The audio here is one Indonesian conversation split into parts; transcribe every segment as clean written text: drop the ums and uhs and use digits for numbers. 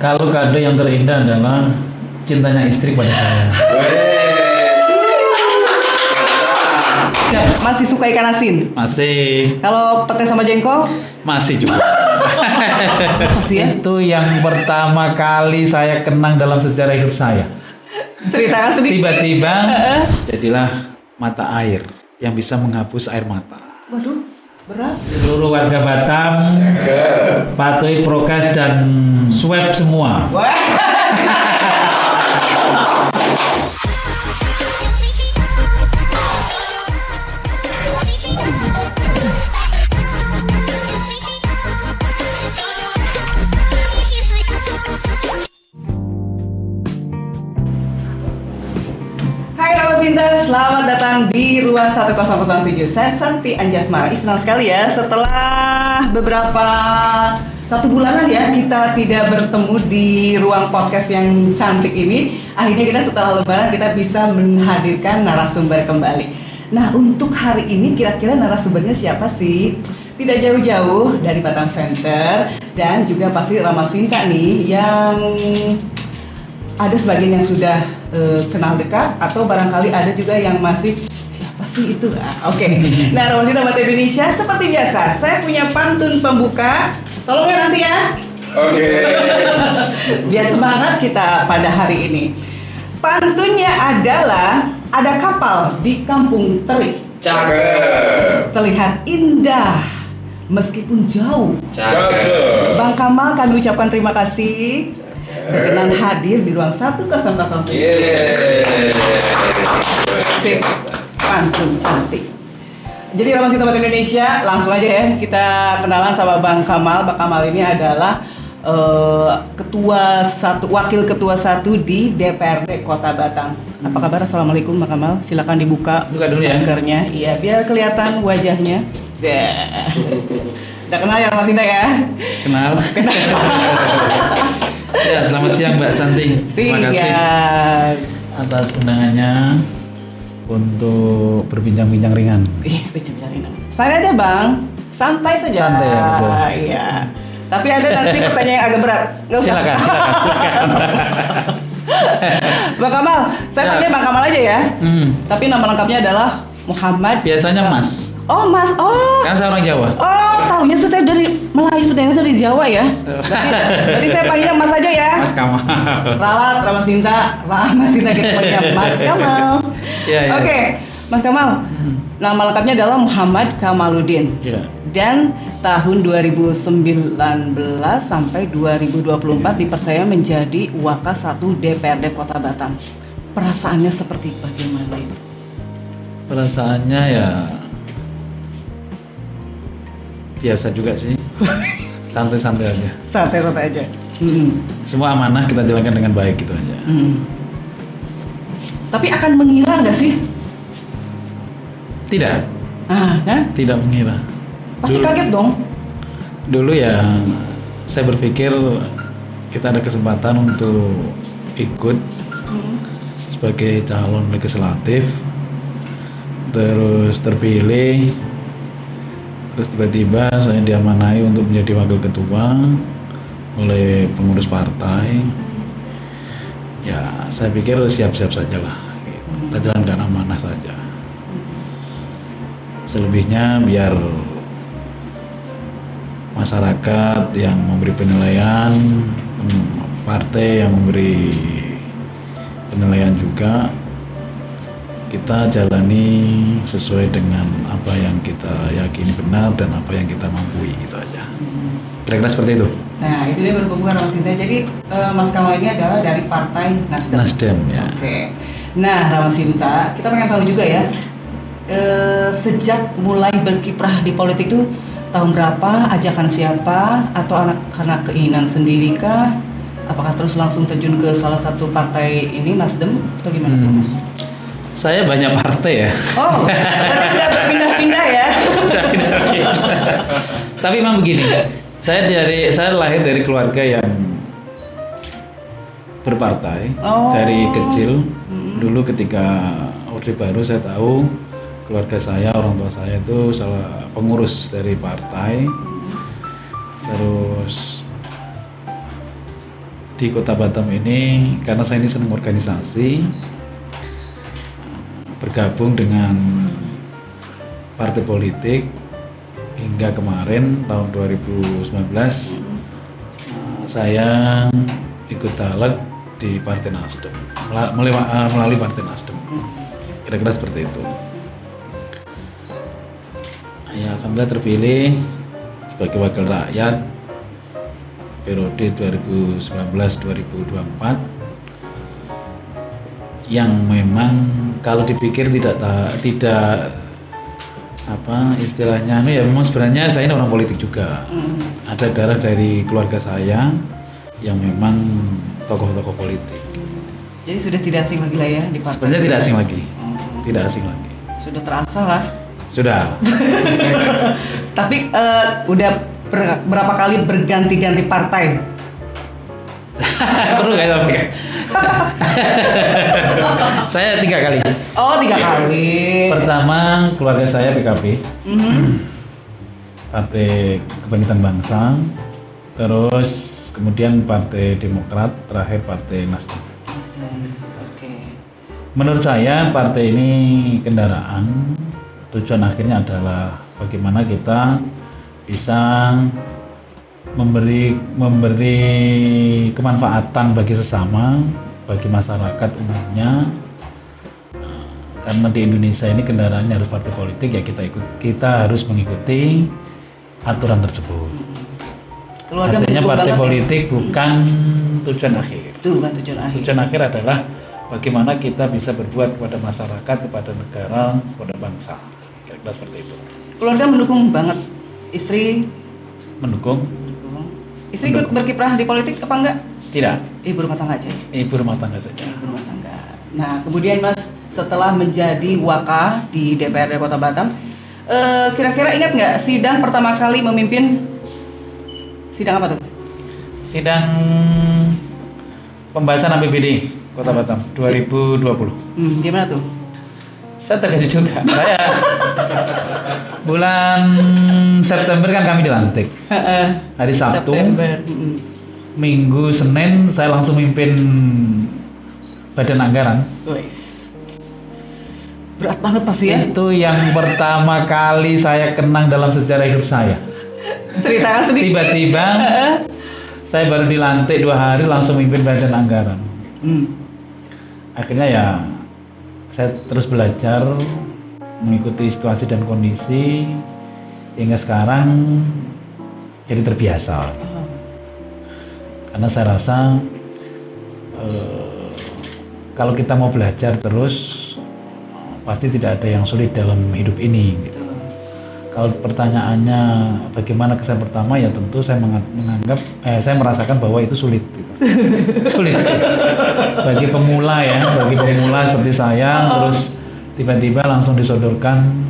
Kalau kado yang terindah adalah cintanya istri pada saya. Masih suka ikan asin? Masih. Kalau pete sama jengkol? Masih juga. Masih ya? Itu yang pertama kali saya kenang dalam sejarah hidup saya. Ceritakan sedikit. Tiba-tiba jadilah mata air yang bisa menghapus air mata. Waduh, berat. Seluruh warga Batam patuhi prokes dan swab semua. Selamat datang di Ruang 1007. Saya Santi Anjasmara. Senang sekali ya setelah beberapa 1 bulanan ya kita tidak bertemu di ruang podcast yang cantik ini. Akhirnya kita setelah lebaran kita bisa menghadirkan narasumber kembali. Nah, untuk hari ini kira-kira narasumbernya siapa sih? Tidak jauh-jauh dari Batam Center dan juga pasti Rama Sinta nih yang ada sebagian yang sudah kenal dekat atau barangkali ada juga yang masih siapa sih itu? Oke. Nah, Rama Sinta Batam Indonesia seperti biasa saya punya pantun pembuka. Tolong ya nanti ya. Oke. Biar semangat kita pada hari ini. Pantunnya adalah ada kapal di Kampung Teri. Cakep. Terlihat indah meskipun jauh. Cakep. Bang Kamal kami ucapkan terima kasih berkenan hadir di ruang 1007. Sip, pantun cantik. Jadi Rama Sinta Batam Indonesia, langsung aja ya kita kenalan sama Bang Kamal. Bang Kamal ini adalah wakil ketua 1 di DPRD Kota Batam. Apa kabar? Assalamualaikum Bang Kamal. Silakan dibuka Dulu ya. maskernya. Iya, biar kelihatan wajahnya. Udah kenal ya Rama Sinta ya? Kenal. Ya, selamat siang Mbak Santi. Terima kasih atas undangannya untuk berbincang-bincang ringan. Bincang ringan. Saya aja Bang, santai saja. Santai ya, betul. Iya. Tapi ada nanti pertanyaan yang agak berat. Nggak usah. Silakan. Bang Kamal, saya panggil Bang Kamal aja ya. Tapi nama lengkapnya adalah Muhammad. Biasanya Mas. Oh Mas, Kan saya orang Jawa. Oh, tahunya saya dari Melayu, dari Jawa ya. Berarti saya panggilnya Mas aja ya. Mas Kamal. Ralat, Rama Sinta kita panggilnya Mas Kamal. Ya. Oke, Mas Kamal. Nama lengkapnya adalah Muhammad Kamaluddin. Ya. Dan tahun 2019 sampai 2024 dipercaya menjadi Waka 1 DPRD Kota Batam. Perasaannya seperti bagaimana itu? Perasaannya ya biasa juga sih. Santai-santai aja. Santai-santai aja. Semua amanah kita jalankan dengan baik gitu aja. Tapi akan mengira nggak sih? Tidak. Kan? Tidak mengira. Pasti kaget dong. Dulu ya saya berpikir kita ada kesempatan untuk ikut sebagai calon legislatif, terus terpilih, terus tiba-tiba saya diamanai untuk menjadi wakil ketua oleh pengurus partai. Ya saya pikir siap-siap saja lah, kita jalankan amanah saja. Selebihnya biar masyarakat yang memberi penilaian, partai yang memberi penilaian juga, kita jalani sesuai dengan apa yang kita yakini benar dan apa yang kita mampu gitu aja. Kira-kira seperti itu. Nah, itu dia baru pembukaan Rama Sinta. Jadi Mas Kamal ini adalah dari Partai Nasdem. Nasdem ya. Oke. Nah, Rama Sinta, kita pengen tahu juga ya. Sejak mulai berkiprah di politik itu tahun berapa, ajakan siapa, atau karena keinginan sendiri kah? Apakah terus langsung terjun ke salah satu partai ini Nasdem atau gimana tuh Mas? Saya banyak partai ya. Oh, berarti udah berpindah-pindah ya? Tapi memang begini, saya lahir dari keluarga yang berpartai dari kecil. Dulu ketika Orde Baru saya tahu keluarga saya, orang tua saya itu salah pengurus dari partai. Terus di Kota Batam ini karena saya ini senang organisasi, bergabung dengan partai politik hingga kemarin tahun 2019 saya ikut caleg di Partai Nasdem melalui Partai Nasdem, kira-kira seperti itu. Ya, alhamdulillah terpilih sebagai wakil rakyat periode 2019-2024 yang memang kalau dipikir tidak apa istilahnya ya, memang sebenarnya saya ini orang politik juga. Ada darah dari keluarga saya yang memang tokoh-tokoh politik. Jadi sudah tidak asing lagi lah ya di partai. Sebenarnya tidak asing lagi. Tidak asing lagi. Sudah terasa lah. Sudah. Tapi udah berapa kali berganti-ganti partai? Perlu nggak sampai? Saya 3 kali. Oh, 3 kali. Pertama keluarga saya PKB, Partai Kebangkitan Bangsa, terus kemudian Partai Demokrat, terakhir Partai Nasdem. Oke. Menurut saya partai ini kendaraan, tujuan akhirnya adalah bagaimana kita bisa memberi kemanfaatan bagi sesama, bagi masyarakat umumnya. Karena di Indonesia ini kendaraannya harus partai politik, ya kita harus mengikuti aturan tersebut. Keluarga artinya partai banget politik bukan tujuan akhir. Itu bukan tujuan akhir. Tujuan akhir adalah bagaimana kita bisa berbuat kepada masyarakat, kepada negara, kepada bangsa. Kira-kira seperti itu. Keluarga mendukung banget. Istri Mendukung? Istri ikut berkiprah di politik apa enggak? Tidak. Ibu rumah tangga aja. Ibu rumah tangga saja. Ibu rumah tangga. Nah, kemudian Mas setelah menjadi waka di DPRD Kota Batam, kira-kira ingat nggak sidang pertama kali memimpin? Sidang apa tuh? Sidang pembahasan APBD Kota Batam 2020. Gimana tuh? Saya terkejut juga. Saya bulan September kan kami dilantik. Hari Sabtu, September. Minggu, Senin saya langsung mimpin Badan Anggaran. Wes. Berat banget pasti ya? Itu yang pertama kali saya kenang dalam sejarah hidup saya. Ceritakan sedikit. Tiba-tiba saya baru dilantik 2 hari langsung mimpin Badan Anggaran. Akhirnya ya saya terus belajar mengikuti situasi dan kondisi hingga sekarang jadi terbiasa. Karena saya rasa kalau kita mau belajar terus pasti tidak ada yang sulit dalam hidup ini gitu. Kalau pertanyaannya bagaimana kesan pertama, ya tentu saya menganggap saya merasakan bahwa itu sulit gitu. Sulit bagi pemula ya, bagi pemula seperti saya terus tiba-tiba langsung disodorkan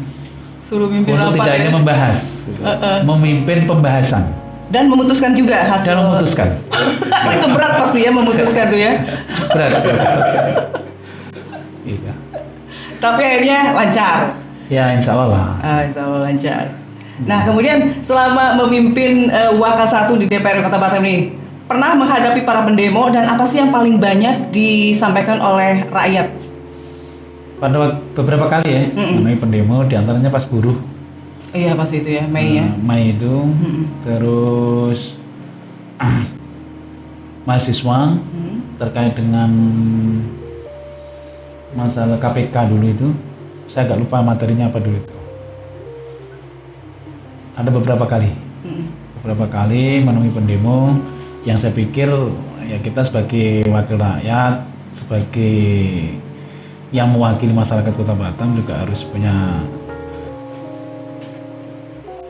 Suruh mimpin untuk rapat tidak ya? hanya membahas gitu. Memimpin pembahasan Dan memutuskan juga hasil. dan memutuskan. Itu berat pasti ya memutuskan tuh ya. Berat. Iya. Tapi akhirnya lancar. Ya insya Allah. Insya Allah lancar. Nah kemudian selama memimpin Waka 1 di DPR Kota Batam ini, pernah menghadapi para pendemo dan apa sih yang paling banyak disampaikan oleh rakyat? Pada beberapa kali ya, menemui pendemo, diantaranya pas buruh. Iya pas itu ya, Mei ya. Mei itu, terus mahasiswa terkait dengan masalah KPK dulu itu, saya agak lupa materinya apa dulu itu. Ada beberapa kali menemui pendemo yang saya pikir ya kita sebagai wakil rakyat, sebagai yang mewakili masyarakat Kota Batam juga harus punya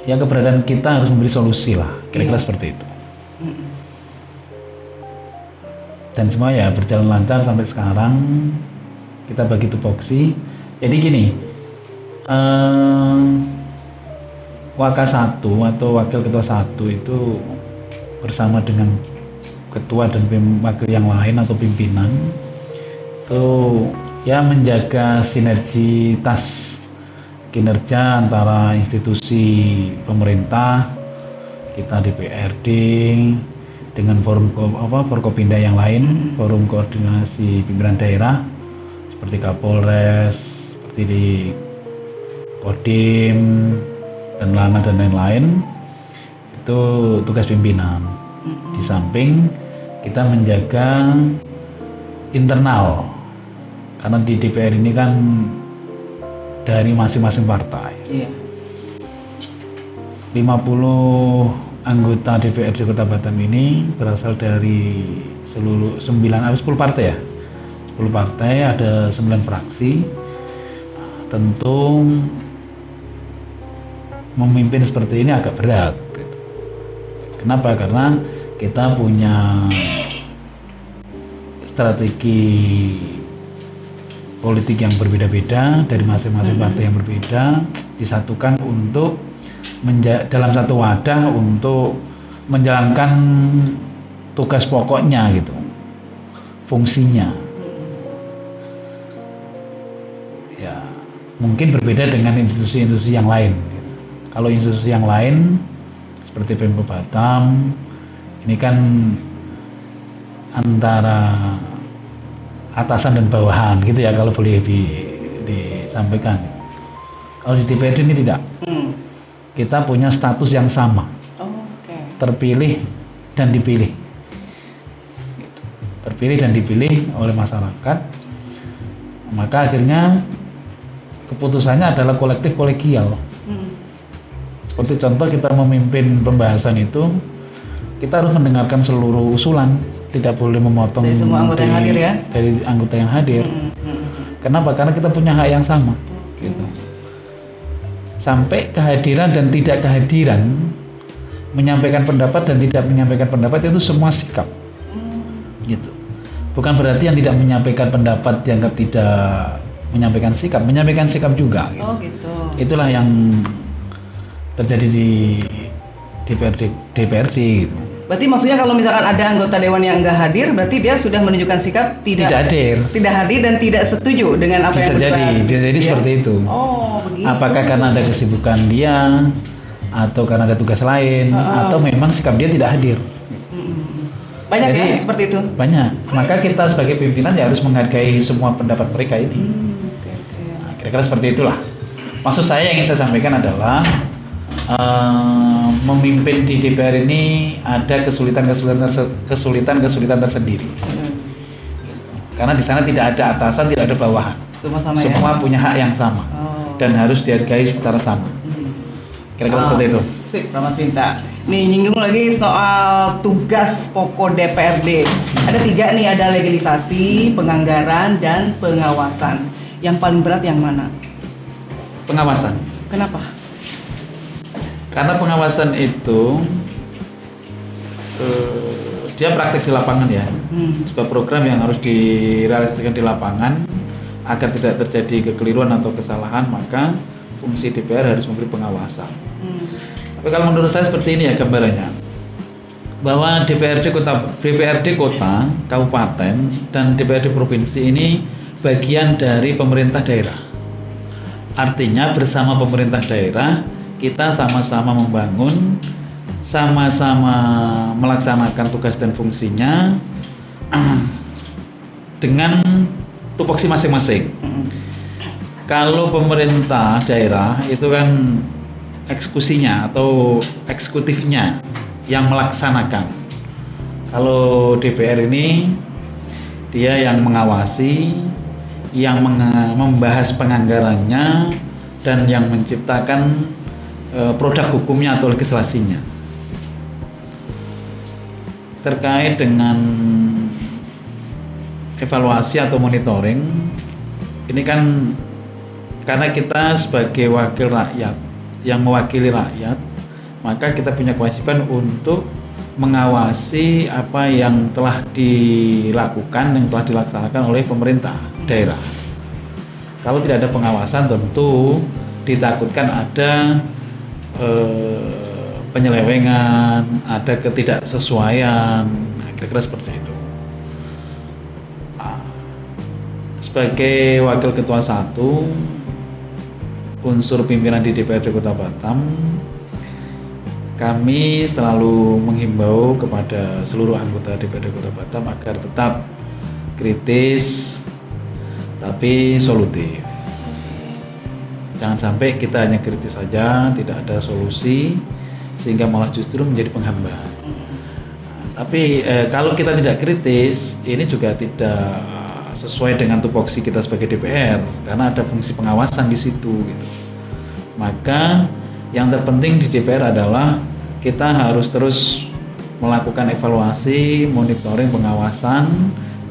ya keberadaan kita harus memberi solusi lah, kira-kira seperti itu. Dan semua ya berjalan lancar sampai sekarang. Kita bagi tupoksi. Jadi gini, Waka 1 atau Wakil Ketua 1 itu bersama dengan ketua dan wakil yang lain atau pimpinan itu ya menjaga sinergitas kinerja antara institusi pemerintah, kita DPRD, dengan Forkopimda yang lain, forum koordinasi pimpinan daerah seperti Kapolres, seperti di Kodim dan Lana dan lain-lain. Itu tugas pimpinan. Di samping kita menjaga internal, karena di DPR ini kan dari masing-masing partai. Iya. 50 anggota DPRD Kota Batam ini berasal dari seluruh 10 partai ya. 10 partai, ada 9 fraksi. Tentu memimpin seperti ini agak berat. Kenapa? Karena kita punya strategi politik yang berbeda-beda dari masing-masing partai yang berbeda, disatukan untuk dalam satu wadah untuk menjalankan tugas pokoknya gitu, fungsinya. Ya, mungkin berbeda dengan institusi-institusi yang lain. Kalau institusi yang lain seperti Pemkab Batam, ini kan antara atasan dan bawahan gitu ya, kalau boleh disampaikan. Kalau di DPRD ini tidak. Kita punya status yang sama, terpilih dan dipilih, terpilih dan dipilih oleh masyarakat. Maka akhirnya keputusannya adalah kolektif kolegial. Seperti contoh kita memimpin pembahasan itu, kita harus mendengarkan seluruh usulan, tidak boleh memotong dari semua anggota yang hadir ya. Dari anggota yang hadir. Kenapa? Karena kita punya hak yang sama. Gitu. Sampai kehadiran dan tidak kehadiran, menyampaikan pendapat dan tidak menyampaikan pendapat itu semua sikap. Gitu. Bukan berarti yang tidak menyampaikan pendapat dianggap tidak menyampaikan sikap juga. Gitu. Oh gitu. Itulah yang terjadi di DPRD gitu. Berarti maksudnya kalau misalkan ada anggota dewan yang enggak hadir, berarti dia sudah menunjukkan sikap tidak hadir dan tidak setuju dengan apa bisa yang dibahas. Bisa jadi ya? Seperti itu. Oh, begitu. Apakah karena ada kesibukan dia, atau karena ada tugas lain, atau memang sikap dia tidak hadir. Banyak jadi, ya seperti itu? Banyak. Maka kita sebagai pimpinan ya harus menghargai semua pendapat mereka ini. Nah, kira-kira seperti itulah. Maksud saya yang ingin saya sampaikan adalah memimpin di DPR ini ada kesulitan tersendiri. Karena di sana tidak ada atasan, tidak ada bawahan. Semua punya hak yang sama dan harus dihargai secara sama. Kira-kira seperti itu. Sip, Pak Sinta. Nih nyinggung lagi soal tugas pokok DPRD. Ada 3 nih, ada legislasi, penganggaran, dan pengawasan. Yang paling berat yang mana? Pengawasan. Kenapa? Karena pengawasan itu dia praktik di lapangan ya, sebuah program yang harus direalisasikan di lapangan agar tidak terjadi kekeliruan atau kesalahan, maka fungsi DPR harus memberi pengawasan. Tapi kalau menurut saya seperti ini ya gambarannya, bahwa DPRD kota, kabupaten, dan DPRD provinsi ini bagian dari pemerintah daerah. Artinya bersama pemerintah daerah kita sama-sama membangun, sama-sama melaksanakan tugas dan fungsinya dengan tupoksi masing-masing. Kalau pemerintah daerah itu kan eksekusinya atau eksekutifnya yang melaksanakan. Kalau DPR ini dia yang mengawasi, yang membahas penganggarannya, dan yang menciptakan produk hukumnya atau legislasinya. Terkait dengan evaluasi atau monitoring, ini kan karena kita sebagai wakil rakyat yang mewakili rakyat, maka kita punya kewajiban untuk mengawasi apa yang telah dilakukan, yang telah dilaksanakan oleh pemerintah daerah. Kalau tidak ada pengawasan, tentu ditakutkan ada penyelewengan, ada ketidaksesuaian, kira-kira seperti itu. Sebagai wakil ketua 1 unsur pimpinan di DPRD Kota Batam, kami selalu menghimbau kepada seluruh anggota DPRD Kota Batam agar tetap kritis tapi solutif. Jangan sampai kita hanya kritis saja, tidak ada solusi sehingga malah justru menjadi penghambat. Tapi kalau kita tidak kritis, ini juga tidak sesuai dengan tupoksi kita sebagai DPR karena ada fungsi pengawasan di situ gitu. Maka yang terpenting di DPR adalah kita harus terus melakukan evaluasi, monitoring, pengawasan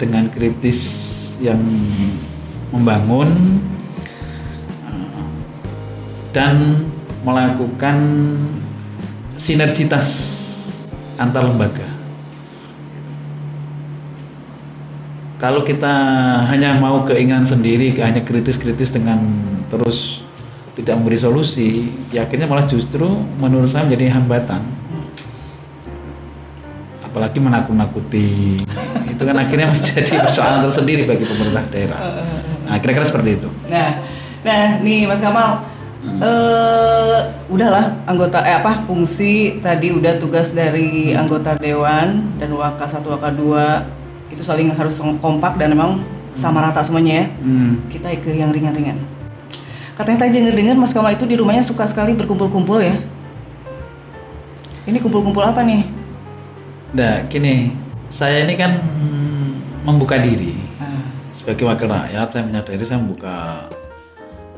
dengan kritis yang membangun dan melakukan sinergitas antar lembaga. Kalau kita hanya mau keinginan sendiri, hanya kritis-kritis dengan terus tidak memberi solusi, ya akhirnya malah justru menurut saya menjadi hambatan. Apalagi menakut-nakuti, itu kan akhirnya menjadi persoalan tersendiri bagi pemerintah daerah. Nah, kira-kira seperti itu. Nah, nih Mas Kamal, udahlah anggota fungsi tadi udah tugas dari anggota dewan dan waka 1 waka 2 itu saling harus kompak dan memang sama rata semuanya ya. Kita ke yang ringan-ringan. Katanya tadi dengar Mas Kamal itu di rumahnya suka sekali berkumpul-kumpul ya. Ini kumpul-kumpul apa nih? Nah, gini, saya ini kan membuka diri sebagai wakil rakyat. Saya menyadari saya membuka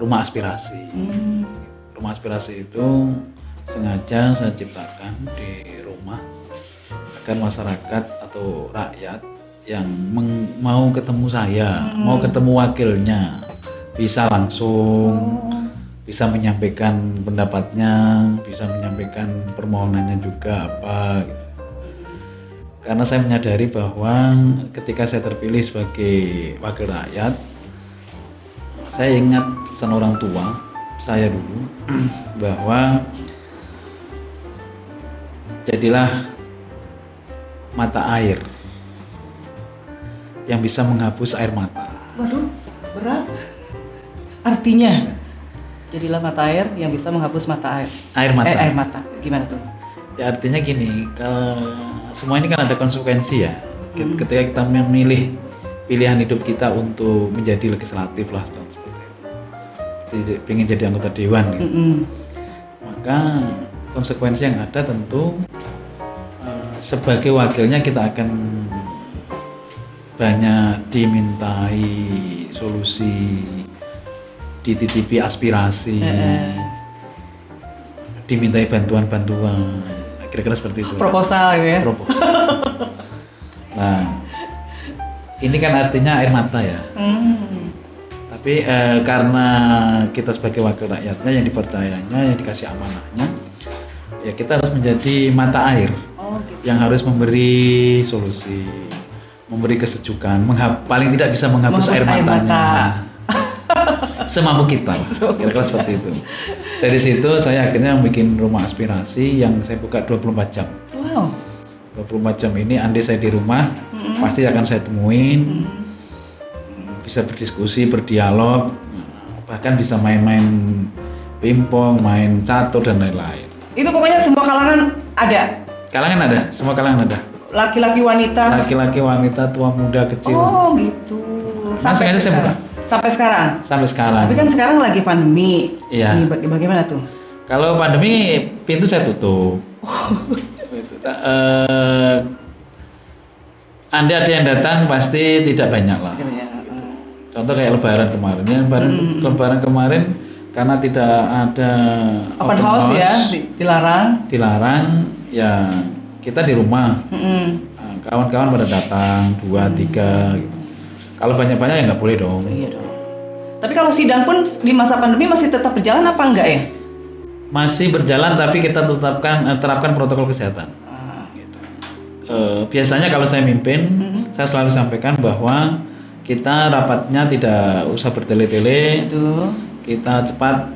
rumah aspirasi. Rumah aspirasi itu sengaja saya ciptakan di rumah agar masyarakat atau rakyat yang mau ketemu saya, mau ketemu wakilnya, bisa langsung, bisa menyampaikan pendapatnya, bisa menyampaikan permohonannya juga apa gitu. Karena saya menyadari bahwa ketika saya terpilih sebagai wakil rakyat, saya ingat pesan orang tua saya dulu bahwa jadilah mata air yang bisa menghapus air mata. Waduh, berat. Artinya, jadilah mata air yang bisa menghapus mata air. Air mata. Air mata. Gimana tuh? Ya artinya gini, semua ini kan ada konsekuensi ya. Ketika kita memilih pilihan hidup kita untuk menjadi legislatif lah seperti itu. Pengen jadi anggota dewan gitu. Maka konsekuensi yang ada tentu sebagai wakilnya kita akan banyak dimintai solusi, dititipi aspirasi, dimintai bantuan-bantuan, kira-kira seperti itu. Proposal gitu ya? Proposal. Nah, ini kan artinya air mata ya. Tapi karena kita sebagai wakil rakyatnya yang dipercayanya, yang dikasih amanahnya, ya kita harus menjadi mata air yang harus memberi solusi, memberi kesejukan, paling tidak bisa menghapus air matanya. Semampu kita, kira-kira seperti itu. Dari situ saya akhirnya bikin rumah aspirasi yang saya buka 24 jam. Wow. 24 jam ini andai saya di rumah, pasti akan saya temuin, bisa berdiskusi, berdialog, bahkan bisa main-main pingpong, main catur dan lain-lain. Itu pokoknya semua kalangan ada? Kalangan ada, semua kalangan ada. Laki-laki, wanita? Laki-laki, wanita, tua, muda, kecil. Oh gitu. Sampai sekarang saya buka. Sampai sekarang? Sampai sekarang. Tapi kan sekarang lagi pandemi. Iya. Bagaimana tuh? Kalau pandemi, pintu saya tutup. Andai ada yang datang pasti tidak banyak lah. Contoh kayak Lebaran kemarin. Lebaran kemarin karena tidak ada open house ya, dilarang. Ya kita di rumah. Kawan-kawan pada datang 2, 3 gitu. Kalau banyak-banyak ya nggak boleh dong. Iya dong. Tapi kalau sidang pun di masa pandemi masih tetap berjalan apa enggak ya? Masih berjalan tapi kita terapkan protokol kesehatan. Gitu. Biasanya kalau saya mimpin, saya selalu sampaikan bahwa kita rapatnya tidak usah bertele-tele. Kita cepat,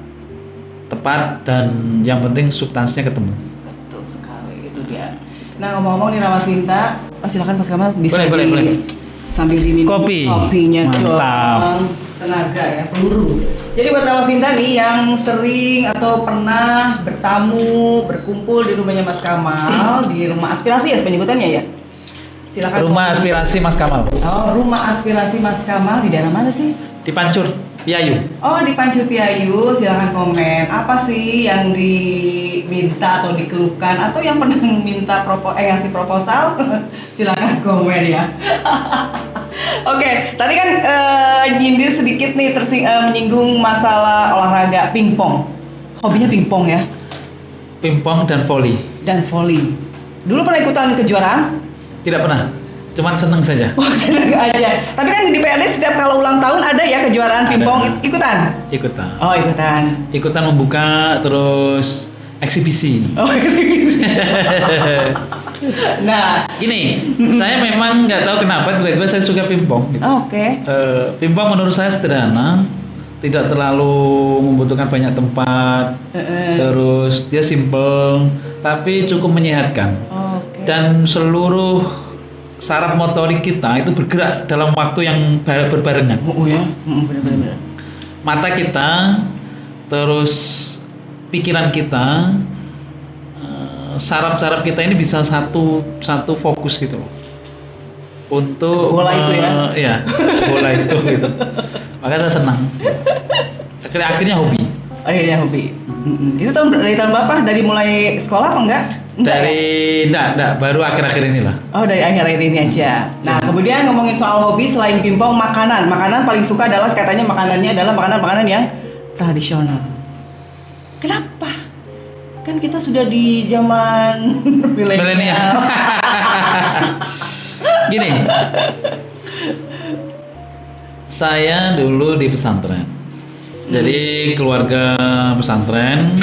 tepat dan yang penting substansinya ketemu. Betul sekali, itu dia. Nah ngomong-ngomong nih Ramasinta, silakan Mas Kamal bisa boleh. sambil diminum kopinya Mantap. dong. Tenaga ya, peluru. Jadi buat Rawasinta nih yang sering atau pernah bertamu, berkumpul di rumahnya Mas Kamal, di Rumah Aspirasi ya penyebutannya ya? Silakan. Rumah Aspirasi Mas Kamal. Oh, Rumah Aspirasi Mas Kamal di daerah mana sih? Di Pancur, Piayu. Oh, di Pancur Piayu. Silakan komen. Apa sih yang diminta atau dikeluhkan atau yang pernah minta ngasih proposal? Silakan komen ya. Oke, tadi kan nyindir sedikit nih menyinggung masalah olahraga pingpong. Hobinya pingpong ya? Pingpong dan voli. Dan volley. Dulu pernah ikutan kejuaraan? Tidak pernah, cuman seneng saja. Oh, seneng aja. Tapi kan di DPRD setiap kalau ulang tahun ada ya kejuaraan pingpong, ikutan? Ikutan. Oh, ikutan. Ikutan membuka terus eksibisi. Oh, eksibisi. Nah, Gini, saya memang nggak tahu kenapa tiba-tiba saya suka pingpong. Gitu. oke. Pingpong menurut saya sederhana, tidak terlalu membutuhkan banyak tempat, terus dia simple, tapi cukup menyehatkan. Oke. Dan seluruh saraf motorik kita itu bergerak dalam waktu yang berbarengan. Oh ya, benar-benar. Mata kita, terus pikiran kita, saraf-saraf kita ini bisa satu fokus gitu loh. Untuk Bola itu ya? Iya, bola itu gitu. Makanya saya senang. Akhirnya hobi. Akhirnya hobi. Itu dari tahun berapa? Dari mulai sekolah apa enggak? Enggak, baru akhir-akhir inilah. Oh, dari akhir-akhir ini aja. Nah, kemudian ngomongin soal hobi selain pingpong, makanan. Makanan paling suka adalah katanya makanannya adalah makanan-makanan yang tradisional. Kenapa? Kan kita sudah di zaman milenial. Gini. Saya dulu di pesantren. Jadi keluarga pesantren.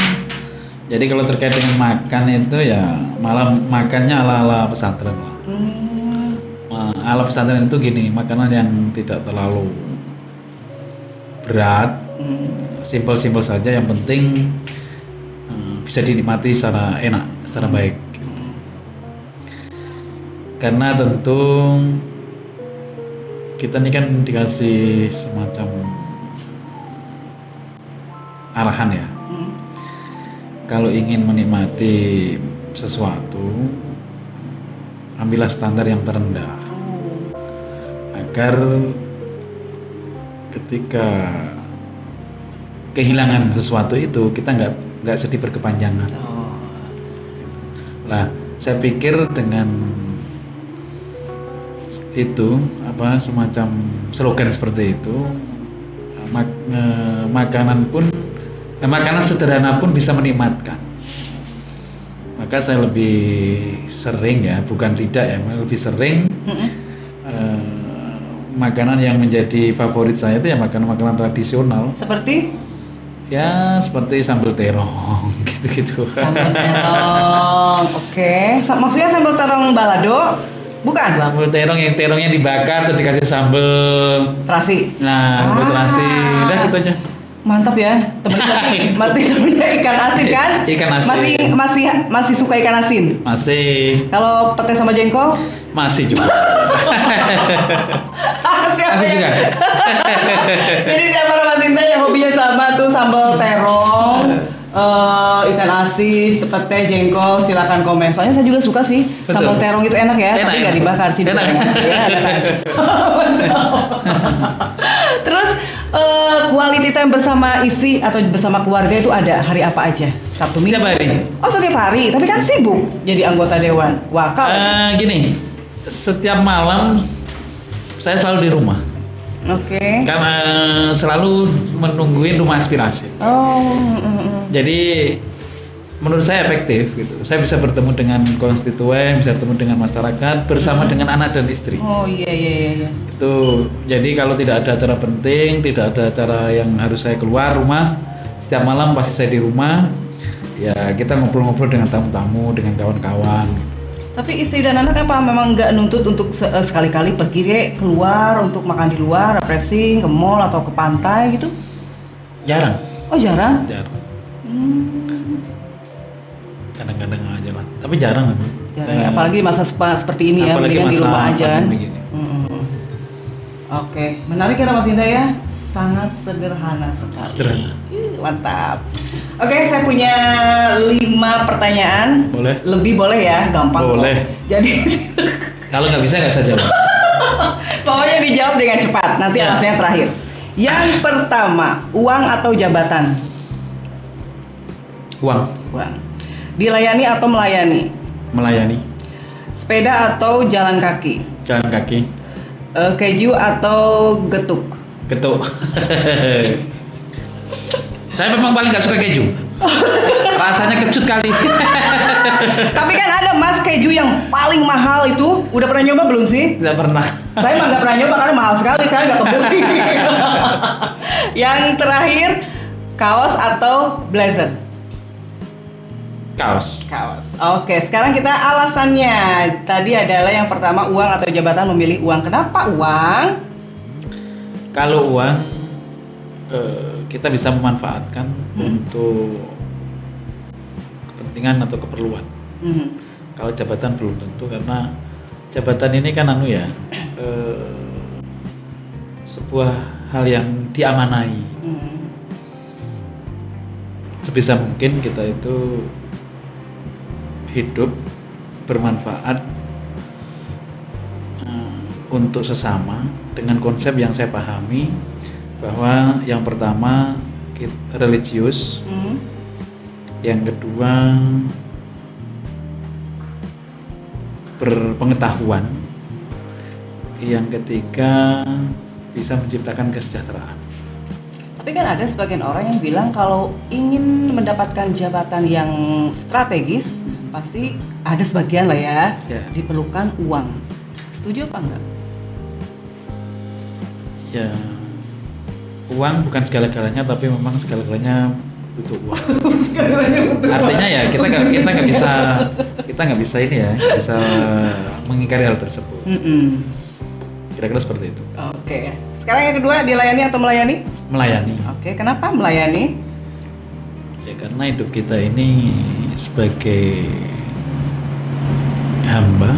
Jadi kalau terkait dengan makan itu ya malah makannya ala-ala pesantren lah. Ala pesantren itu gini, makanan yang tidak terlalu berat, simpel-simpel saja. Yang penting bisa dinikmati secara enak, secara baik. Karena tentu kita ini kan dikasih semacam arahan ya. Kalau ingin menikmati sesuatu, ambillah standar yang terendah agar ketika kehilangan sesuatu itu kita nggak sedih berkepanjangan. Nah, saya pikir dengan itu semacam slogan seperti itu, makanan sederhana pun bisa menikmatkan. Maka saya lebih sering ya, bukan tidak ya, lebih sering makanan yang menjadi favorit saya itu ya makanan-makanan tradisional. Seperti? Ya seperti sambal terong gitu-gitu. Sambal terong, oke. Maksudnya sambal terong balado? Bukan? Sambal terong yang terongnya dibakar terus dikasih sambal terasi. Nah, sambal terasi. Udah gitu aja. Mantap ya, teman-teman. Temennya ikan asin kan? Ikan asin. Masih suka ikan asin? Masih. Kalau pete sama jengkol? Masih juga. Masih juga. Jadi siapa Rawasinta yang hobinya sama tuh sambal terong, ikan asin, pete, jengkol, silakan komen. Soalnya saya juga suka sih. Betul. Sambal terong itu enak ya, tapi nggak dibakar sih. Enak. Ya, ada kan. Terus quality time bersama istri atau bersama keluarga itu ada hari apa aja? Sabtu Minggu? Setiap hari. Oh, setiap hari. Tapi kan sibuk jadi anggota dewan. Wah, Gini, setiap malam saya selalu di rumah. Oke. Karena selalu menungguin Rumah Aspirasi. Jadi menurut saya efektif gitu. Saya bisa bertemu dengan konstituen, bisa bertemu dengan masyarakat bersama dengan anak dan istri. Oh iya. Itu jadi kalau tidak ada acara penting, tidak ada acara yang harus saya keluar rumah, setiap malam pasti saya di rumah. Ya kita ngobrol-ngobrol dengan tamu-tamu, dengan kawan-kawan. Tapi istri dan anak apa memang nggak nuntut untuk sekali-kali pergi deh keluar untuk makan di luar, refreshing, ke mall atau ke pantai gitu? Jarang. Oh jarang? Jarang. Kadang-kadang aja lah. Tapi jarang memang. Jarang. Apalagi di masa seperti ini ya, mendingan di rumah aja kan. Oke, menarik ya Mas Indra ya. Sangat sederhana sekali. Sederhana. Mantap. Oke, saya punya 5 pertanyaan. Boleh. Lebih boleh ya, gampang. Boleh. Kok. Jadi Kalau nggak bisa nggak usah jawab. pokoknya dijawab dengan cepat. Nanti Ya. alasannya terakhir. Yang pertama, uang atau jabatan? Uang. Uang. Dilayani atau melayani? Melayani. Sepeda atau jalan kaki? Jalan kaki. Keju atau getuk? Ketuk. Saya memang paling nggak suka keju. Rasanya kecut kali. Tapi kan ada Mas keju yang paling mahal itu. Udah pernah nyoba belum sih? Tidak pernah. Saya mah nggak pernah nyoba karena mahal sekali kan, nggak kebeli. Yang terakhir, kaos atau blazer? Kaos. Kaos. Oke, sekarang kita alasannya. Tadi adalah yang pertama uang atau jabatan, memilih uang. Kenapa uang? Kalau uang kita bisa memanfaatkan untuk kepentingan atau keperluan. Kalau jabatan belum tentu, karena jabatan ini kan sebuah hal yang diamanai. Sebisa mungkin kita itu hidup bermanfaat untuk sesama dengan konsep yang saya pahami, bahwa yang pertama religius, yang kedua berpengetahuan, yang ketiga bisa menciptakan kesejahteraan. Tapi kan ada sebagian orang yang bilang kalau ingin mendapatkan jabatan yang strategis, pasti ada sebagian lah ya, diperlukan uang. Setuju apa enggak? Ya, uang bukan segala-galanya, tapi memang segala-galanya butuh uang. Artinya ya kita nggak bisa ini ya, bisa mengingkari hal tersebut. Kira-kira seperti itu. Oke. Sekarang yang kedua, dilayani atau melayani? Melayani. Oke, kenapa melayani? Ya karena hidup kita ini sebagai hamba,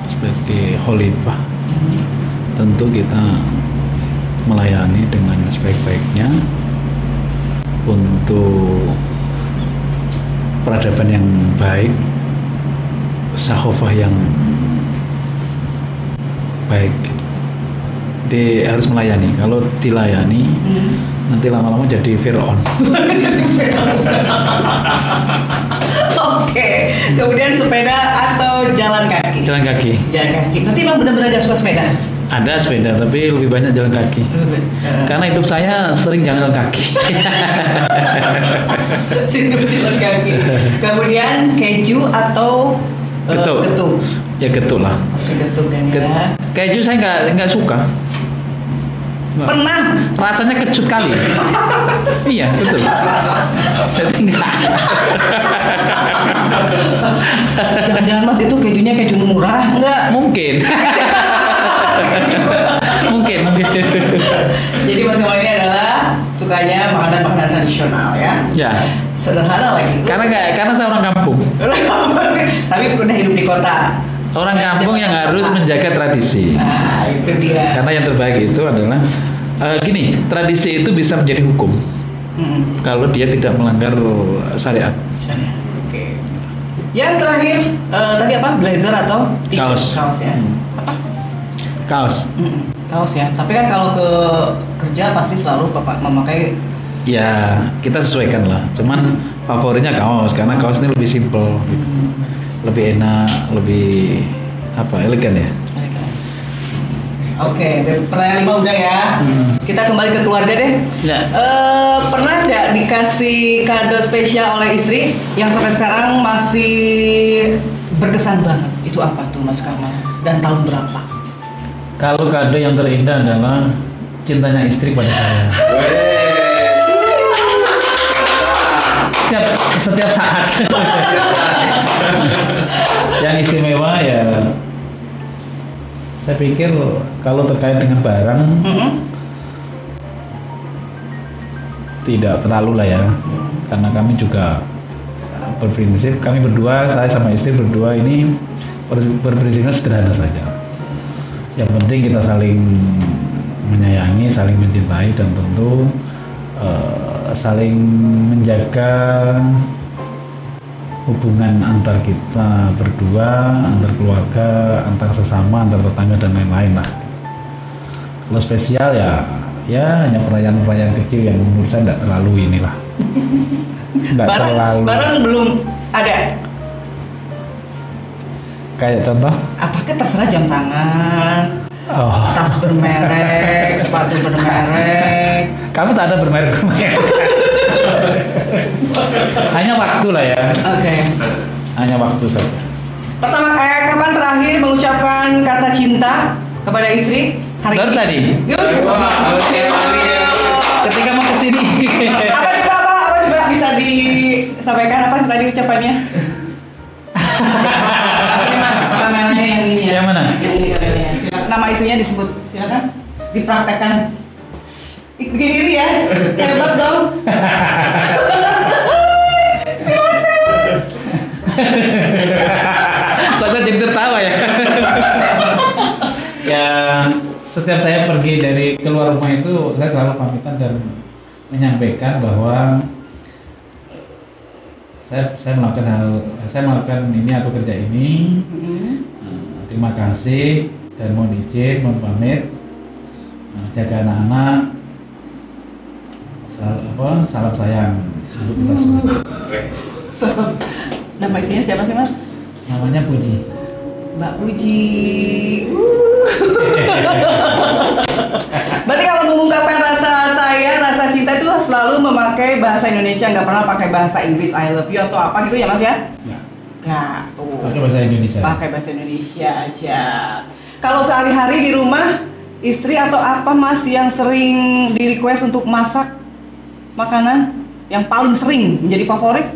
sebagai khalifah, tentu kita melayani dengan sebaik-baiknya untuk peradaban yang baik, sakhofah yang baik. Jadi harus melayani. Kalau dilayani, nanti lama-lama jadi Fir'aun. Oke. Kemudian sepeda atau jalan kaki? Jalan kaki. Jalan kaki. Berarti emang benar-benar gak suka sepeda? Ada sepeda, tapi lebih banyak jalan kaki. Karena hidup saya sering jalan kaki. Sering jalan kaki. Kemudian keju atau getuk? Ya getuk lah. Masih getuk kan ya? Keju saya nggak suka. Pernah? Rasanya kecut kali. Iya betul. Saya tinggal. Jangan-jangan Mas itu kejunya keju murah? Enggak? Mungkin. mungkin. Jadi Mas Kamal ini adalah sukanya makanan-makanan tradisional ya? Ya. Sederhana lagi. Karena saya orang kampung. Tapi udah hidup di kota. Orang kampung yang harus menjaga tradisi. Nah, itu dia. Karena yang terbaik itu adalah gini, tradisi itu bisa menjadi hukum kalau dia tidak melanggar syariat. Oke. Yang terakhir tadi apa? Blazer atau t-shirt? Kaos. Kaos ya. Apa? Kaos. Kaos ya. Tapi kan kalau ke kerja pasti selalu memakai. Ya kita sesuaikan lah. Cuman favoritnya kaos karena kaos ini lebih simple, gitu. Lebih enak, lebih elegan ya. Oke, pertanyaan 5 udah ya. Kita kembali ke keluarga deh. Ya. Pernah nggak dikasih kado spesial oleh istri yang sampai sekarang masih berkesan banget? Itu apa tuh Mas Kamal? Dan tahun berapa? Kalau kado yang terindah adalah cintanya istri pada saya. Setiap saat. Yang istimewa ya, saya pikir kalau terkait dengan barang tidak terlalu lah ya, karena kami juga berprinsip, kami berdua, saya sama istri berdua ini berprinsipnya sederhana saja. Yang penting kita saling menyayangi, saling mencintai, dan tentu saling menjaga hubungan antar kita berdua, antar keluarga, antar sesama, antar tetangga, dan lain-lain lah. Kalau spesial ya hanya perayaan-perayaan kecil yang menurut saya tidak terlalu inilah. Tidak terlalu. Barang belum ada. Kayak contoh? Apakah terserah jam tangan, Oh, tas bermerek, sepatu bermerek. kamu tak ada bermerek. Hanya waktu lah ya. Oke. Hanya waktu saja. Kapan terakhir mengucapkan kata cinta kepada istri? Hari Baru ini. tadi. Yuk. Wah, setiap hari ya. Ketika mau kesini. Apa coba bisa disampaikan apa tadi ucapannya? Ini Mas, kameranya yang ini ya. Yang mana? Yang ini kameranya. Silakan. Nama istrinya disebut. Silakan dipraktekkan. Bikin diri ya. Hebat dong. Kok saya jadi tertawa ya? Ya, setiap saya pergi dari keluar rumah itu saya selalu pamitan dan menyampaikan bahwa saya melakukan ini atau kerja ini. Terima kasih dan mohon izin, mohon pamit. Jaga anak-anak. Salam sayang untuk kita semua. Nama istrinya siapa sih Mas? Namanya Puji. Mbak Puji. Berarti kalau mengungkapkan rasa cinta itu selalu memakai bahasa Indonesia, nggak pernah pakai bahasa Inggris I love you atau apa gitu ya Mas ya? Ya, Nah, tuh. pakai bahasa Indonesia. Pakai bahasa Indonesia aja. Kalau sehari-hari di rumah, istri atau apa Mas yang sering di request untuk masak makanan yang paling sering menjadi favorit?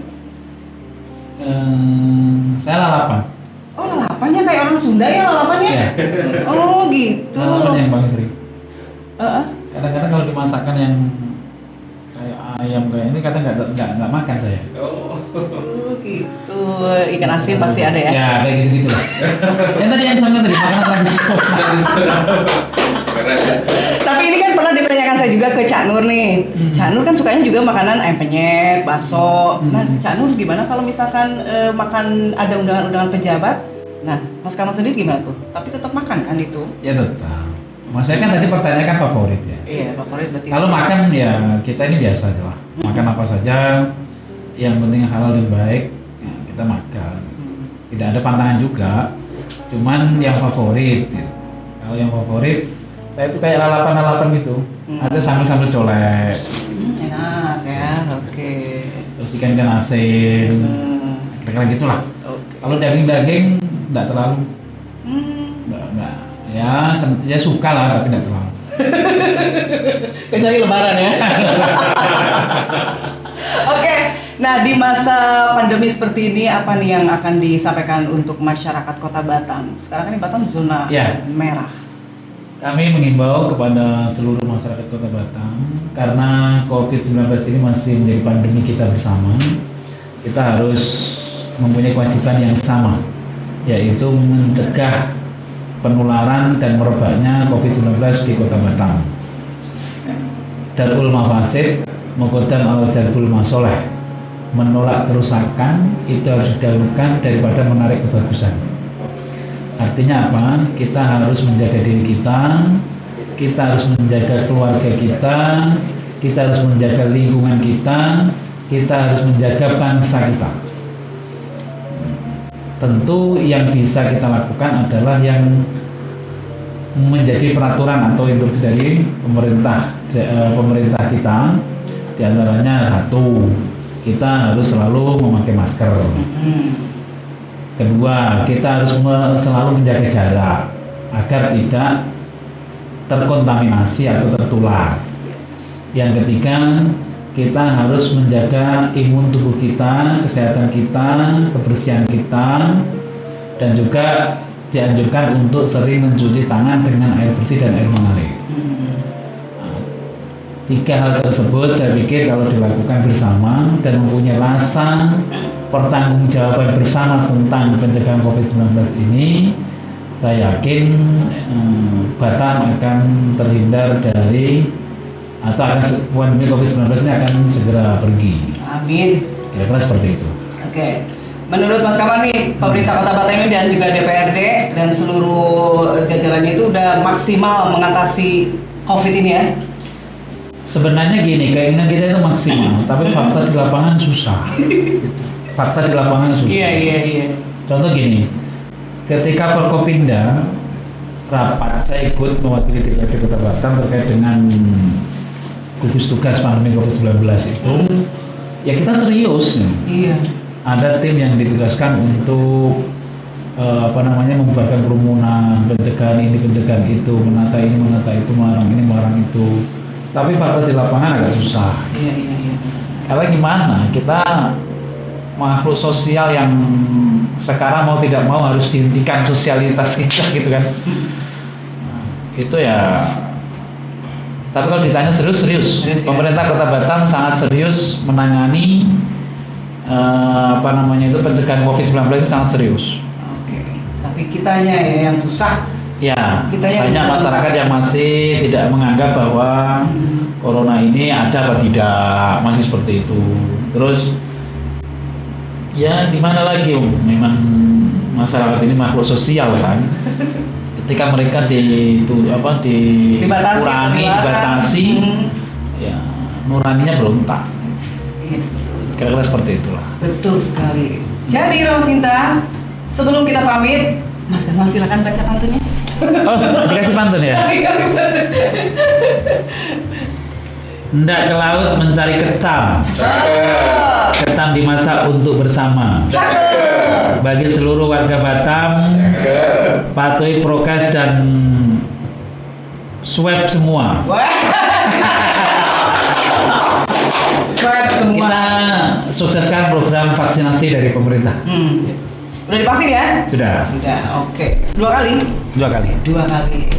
Saya lalapan. Oh, lalapannya kayak orang Sunda ya lalapannya? Iya. Oh, gitu. Lalapan yang paling sering. Heeh. Kadang-kadang kalau dimasakkan yang kayak ayam kayak ini kadang nggak makan saya. Oh. Oh, gitu. Ikan asin pasti ada ya? Ya kayak gitu lah. Yang tadi yang sama tadi makanan tradisional. Keren ya. Tapi ini kan pernah ditanyakan saya juga ke Cak Nur nih. Cak Nur kan sukanya juga makanan ayam penyet, bakso. Nah, Cak Nur gimana kalau misalkan makan ada undangan-undangan pejabat? Nah, Mas Kamal sendiri gimana tuh? Tapi tetap makan kan itu? Ya tetap. Maksudnya kan tadi pertanyakan favorit ya. Iya, favorit berarti. Kalau makan ya kita ini biasa aja lah. Makan apa saja, yang penting halal dan baik, ya, kita makan. Tidak ada pantangan juga, cuman yang favorit. Ya. Kalau yang favorit, saya itu kayak lalapan-lalapan gitu. Ada sambal-sambal colek, Enak ya, oke. terus ikan asin, kira-kira gitulah. Oke. Kalau daging-daging, tidak terlalu, nggak. Ya suka lah, tapi tidak terlalu. Kecuali lebaran ya. Oke, nah di masa pandemi seperti ini apa nih yang akan disampaikan untuk masyarakat Kota Batam? Sekarang kan di Batam zona Ya. merah. Kami mengimbau kepada seluruh masyarakat Kota Batam karena COVID-19 ini masih menjadi pandemi kita bersama. Kita harus mempunyai kewajiban yang sama, yaitu mencegah penularan dan merebaknya COVID-19 di Kota Batam. Darul mafasid muqaddam ala jalbul masoleh. Menolak kerusakan itu harus didahulukan daripada menarik kebagusan. Artinya apa? Kita harus menjaga diri kita harus menjaga keluarga kita harus menjaga lingkungan kita harus menjaga bangsa kita. Tentu yang bisa kita lakukan adalah yang menjadi peraturan atau instruksi dari pemerintah kita. Di antaranya satu, kita harus selalu memakai masker. Kedua, kita harus selalu menjaga jarak agar tidak terkontaminasi atau tertular. Yang ketiga, kita harus menjaga imun tubuh kita, kesehatan kita, kebersihan kita, dan juga dianjurkan untuk sering mencuci tangan dengan air bersih dan air mengalir. Tiga hal tersebut saya pikir kalau dilakukan bersama dan mempunyai rasa pertanggungjawaban bersama tentang pencegahan COVID-19 ini, saya yakin Batam akan terhindar dari atau akan pandemi COVID-19 ini akan segera pergi. Amin. Kira-kira seperti itu. Oke. Menurut Mas Kamal nih, pemerintah Kota Batam ini dan juga DPRD dan seluruh jajarannya itu udah maksimal mengatasi COVID ini ya? Sebenarnya gini, keinginan kita itu maksimal, tapi fakta di lapangan susah. Fakta di lapangan susah. Iya. Contoh gini, ketika Forkopimda rapat, saya ikut mewakili DPRD Kota Batam terkait dengan gugus tugas pandemi COVID-19 itu, ya kita serius nih. Iya. Ada tim yang ditugaskan untuk membubarkan kerumunan, pencegahan ini, pencegahan itu, menata ini, menata itu, melarang ini, melarang itu. Tapi fakta di lapangan agak susah. Iya. Karena gimana? Kita makhluk sosial yang sekarang mau tidak mau harus dihentikan sosialitas kita gitu kan. Nah, itu ya. Tapi kalau ditanya serius ya? Pemerintah Kota Batam sangat serius menangani pencegahan COVID-19 itu sangat serius. Oke. Tapi kitanya ya yang susah. Ya, Kitanya banyak masyarakat yang masih tidak menganggap bahwa corona ini ada apa tidak, masih seperti itu. Terus ya di mana lagi, memang masyarakat ini makhluk sosial kan. Ketika mereka dibatasi, ya nuraninya berontak. Yes. Kira-kira seperti itulah. Betul sekali. Jadi Rama Sinta, sebelum kita pamit, Mas Kamal silakan baca pantunnya. Oh, dikasih pantun ya? Hendak ke laut mencari ketam. Cakep. Ketam dimasak untuk bersama. Cakep. Bagi seluruh warga Batam, patuhi prokes dan swab semua. Wah. Swab semua. Kita sukseskan program vaksinasi dari pemerintah. Udah divaksin ya? Sudah. Oke. 2 kali? 2 kali. 2 kali.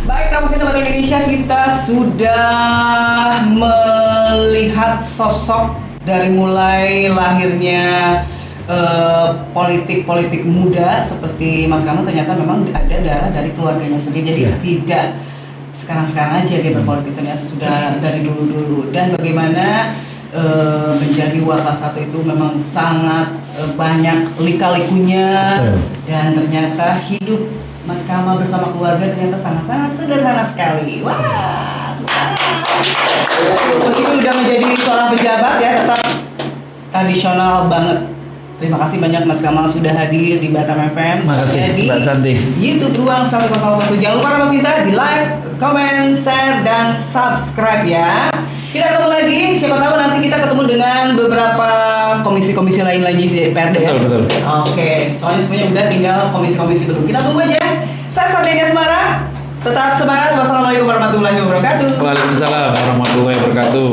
Baik, Rama Sinta Batam Indonesia, kita sudah melihat sosok dari mulai lahirnya politik muda seperti Mas Kamal, ternyata memang ada darah dari keluarganya sendiri. Jadi tidak sekarang-sekarang aja dia berpolitik, ternyata sudah dari dulu-dulu. Dan bagaimana menjadi wakil satu itu memang sangat banyak lika-likunya. Dan ternyata hidup Mas Kamal bersama keluarga ternyata sangat-sangat sederhana sekali. Wah, meskipun udah menjadi seorang pejabat ya, tetap tradisional banget. Terima kasih banyak Mas Kamal sudah hadir di Batam FM. Terima kasih Mbak Santi. YouTube Ruang 101. Jangan lupa Mas Sinta di like, comment, share, dan subscribe ya. Kita ketemu lagi, siapa tahu nanti kita ketemu dengan beberapa komisi-komisi lain-lainnya di DPRD ya. Betul. Oke, soalnya semuanya udah tinggal komisi-komisi baru. Kita tunggu aja. Saya Santi Anjasmara, tetap semangat. Wassalamualaikum warahmatullahi wabarakatuh. Waalaikumsalam warahmatullahi wabarakatuh.